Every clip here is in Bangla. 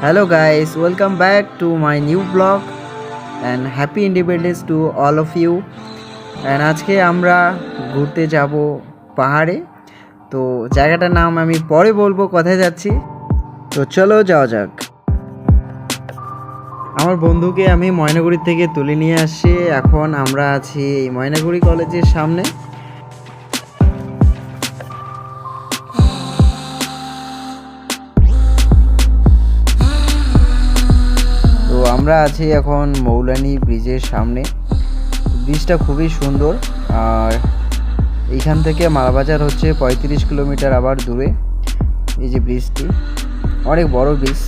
Hello guys, welcome back to my new vlog and happy independence to all of you. And আজকে আমরা ঘুরতে যাব পাহাড়ে। তো জায়গাটার নাম আমি পরে বলবো কোথায় যাচ্ছি। তো চলো যাওয়া যাক। আমার বন্ধুকে আমি ময়নাগুড়ি থেকে তুলে নিয়ে আসছি। এখন আমরা আছি এই ময়নাগুড়ি কলেজের সামনে। তো আমরা আছি এখন মৌলানি ব্রিজের সামনে। ব্রিজটা খুবই সুন্দর, আর এইখান থেকে মালবাজার হচ্ছে 35 কিলোমিটার আবার দূরে। এই যে ব্রিজটি অনেক বড় ব্রিজ।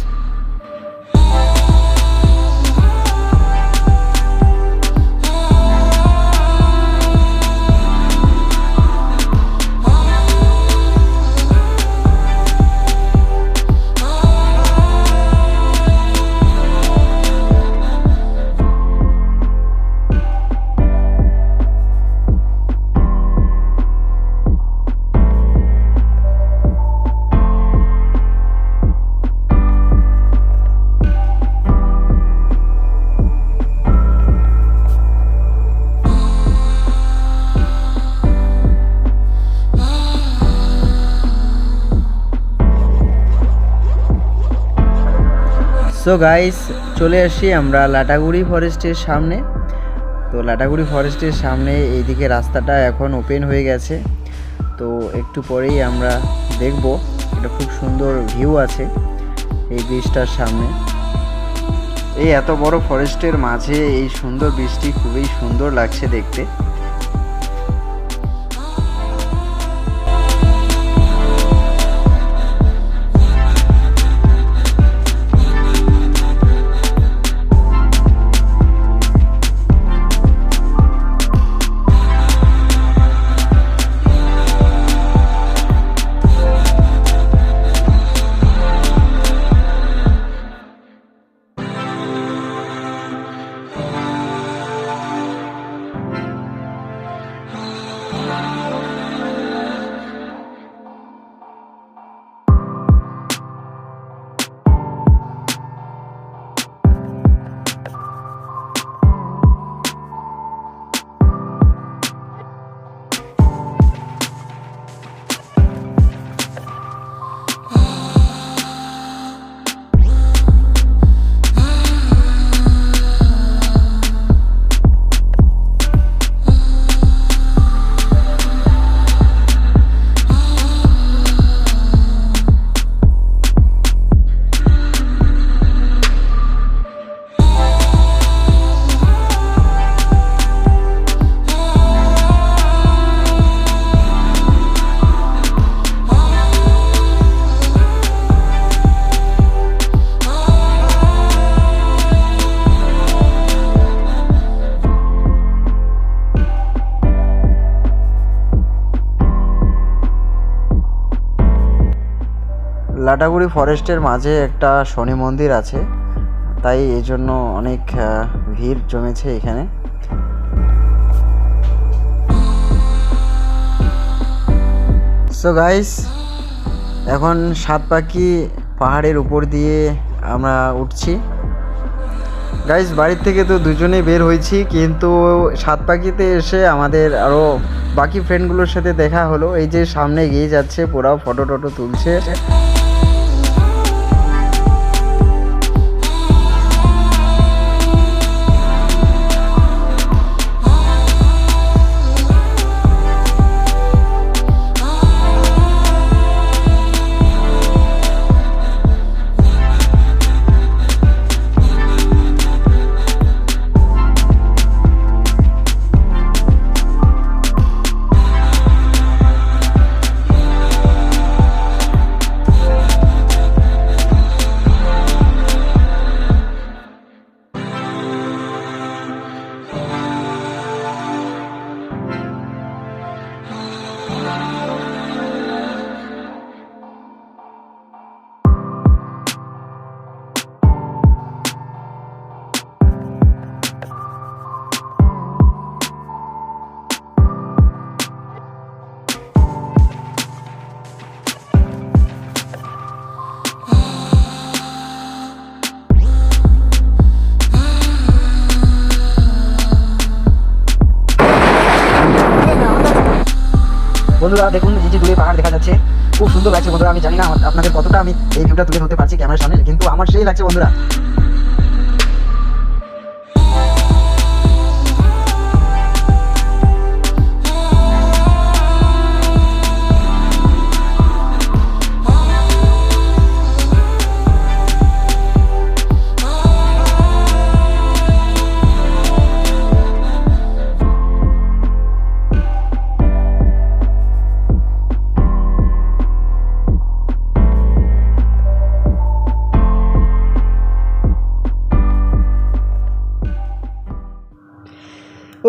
সো গাইস, চলে আসি আমরা লাটাগুড়ি ফরেস্টের সামনে। তো লাটাগুড়ি ফরেস্টের সামনে এইদিকে রাস্তাটা এখন ওপেন হয়ে গেছে। তো একটু পরেই আমরা দেখব, এটা খুব সুন্দর ভিউ আছে এই ব্রিজটার সামনে। এই এত বড় ফরেস্টের মাঝে এই সুন্দর ব্রিজটি খুবই সুন্দর লাগছে দেখতে। লাটাগুড়ি ফরেস্টের মাঝে একটা শনি মন্দির আছে, তাই এই জন্য অনেক ভিড় জমেছে এখানে। সো গাইস, এখন সাতপাখি পাহাড়ের উপর দিয়ে আমরা উঠছি। গাইস, বাড়ির থেকে তো দুজনেই বের হয়েছি, কিন্তু সাতপাখিতে এসে আমাদের আরও বাকি ফ্রেন্ডগুলোর সাথে দেখা হলো। এই যে সামনে এগিয়ে যাচ্ছে, পুরাও ফটো টটো তুলছে। বন্ধুরা দেখুন এই যে দূরে পাহাড় দেখা যাচ্ছে, খুব সুন্দর লাগছে বন্ধুরা। আমি জানি না আপনাদের কতটা আমি এই ভিউটা তুলে ধরতে পারছি ক্যামেরার সামনে, কিন্তু আমার সেই লাগছে বন্ধুরা।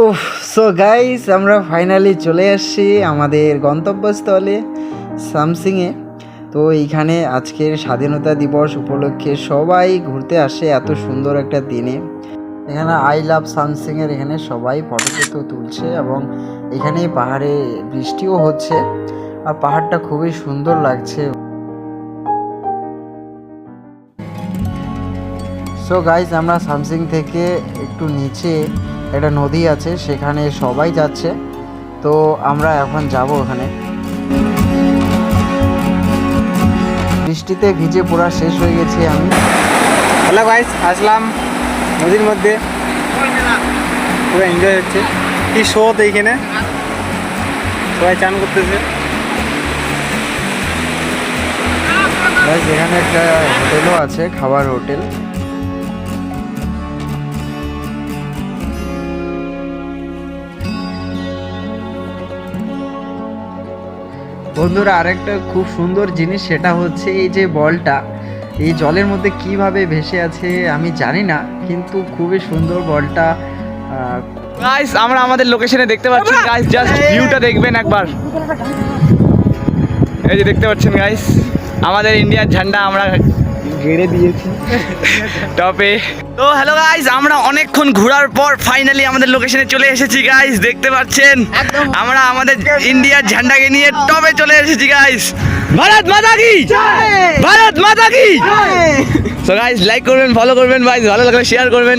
উফ, সো গাইস আমরা ফাইনালি চলে আসছি আমাদের গন্তব্যস্থলে সামসিংয়ে। তো এইখানে আজকের স্বাধীনতা দিবস উপলক্ষে সবাই ঘুরতে আসে এত সুন্দর একটা দিনে। এখানে আই লাভ সামসিংয়ের এখানে সবাই ফটো তুলছে এবং এখানে পাহাড়ে বৃষ্টিও হচ্ছে আর পাহাড়টা খুবই সুন্দর লাগছে। সো গাইস আমরা সামসিং থেকে একটু নিচে একটা নদী আছে, সেখানে সবাই যাচ্ছে, তো আমরা এখন যাব ওখানে। বৃষ্টিতে ভিজে পুরা শেষ হয়ে গেছি আমি। হ্যালো গাইস, আসলাম নদীর মধ্যে, পুরো এনজয় হচ্ছে। কি স্রোত এইখানে, সবাই চান করতেছে। গাইস এখানে একটা হোটেলও আছে, খাবার হোটেল। বন্ধুরা আরেকটা খুব সুন্দর জিনিস, সেটা হচ্ছে এই যে বলটা এই জলের মধ্যে কিভাবে ভেসে আছে আমি জানি না, কিন্তু খুবই সুন্দর বলটা। গাইস আমরা আমাদের লোকেশনে দেখতে পাচ্ছেন গাইস, জাস্ট ভিউটা দেখবেন একবার। এই যে দেখতে পাচ্ছেন গাইস, আমাদের ইন্ডিয়ার ঝান্ডা আমরা গেড়ে দিয়েছি টপে। তো হ্যালো গাইস, আমরা অনেকক্ষণ ঘোরার পর ফাইনালি আমাদের লোকেশনে চলে এসেছি গাইস। দেখতে পাচ্ছেন আমরা আমাদের ইন্ডিয়ার ঝান্ডাকে নিয়ে টপে চলে এসেছি গাইস। ভারত মাতা কি জয়, ভারত মাতা কি জয়। সো গাইস লাইক করবেন, ফলো করবেন গাইস, ভালো লাগলে শেয়ার করবেন।